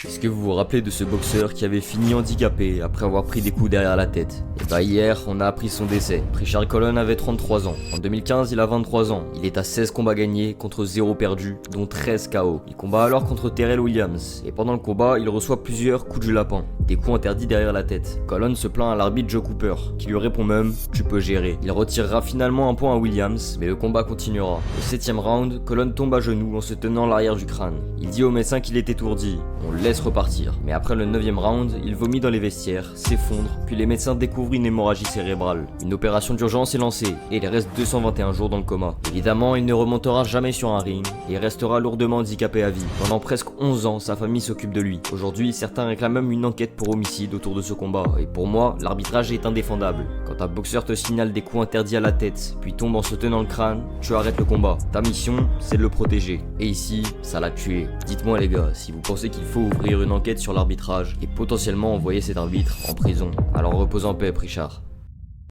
Est-ce que vous vous rappelez de ce boxeur qui avait fini handicapé après avoir pris des coups derrière la tête? Et bah hier, on a appris son décès. Prichard Colón avait 33 ans. En 2015, il a 23 ans. Il est à 16 combats gagnés contre 0 perdus, dont 13 KO. Il combat alors contre Terrell Williams. Et pendant le combat, il reçoit plusieurs coups du lapin. Des coups interdits derrière la tête. Colón se plaint à l'arbitre Joe Cooper, qui lui répond même « Tu peux gérer ». Il retirera finalement un point à Williams, mais le combat continuera. Au 7ème round, Colón tombe à genoux en se tenant l'arrière du crâne. Il dit au médecin qu'il est étourdi. On le laisse repartir. Mais après le 9ème round, il vomit dans les vestiaires, s'effondre, puis les médecins découvrent une hémorragie cérébrale. Une opération d'urgence est lancée, et il reste 221 jours dans le coma. Évidemment, il ne remontera jamais sur un ring, et restera lourdement handicapé à vie. Pendant presque 11 ans, sa famille s'occupe de lui. Aujourd'hui, certains réclament même une enquête pour homicide autour de ce combat, et pour moi, l'arbitrage est indéfendable. Quand un boxeur te signale des coups interdits à la tête, puis tombe en se tenant le crâne, tu arrêtes le combat. Ta mission, c'est de le protéger. Et ici, ça l'a tué. Dites-moi les gars, si vous pensez qu'il faut ouvrir une enquête sur l'arbitrage et potentiellement envoyer cet arbitre en prison. Alors repose en paix, Prichard.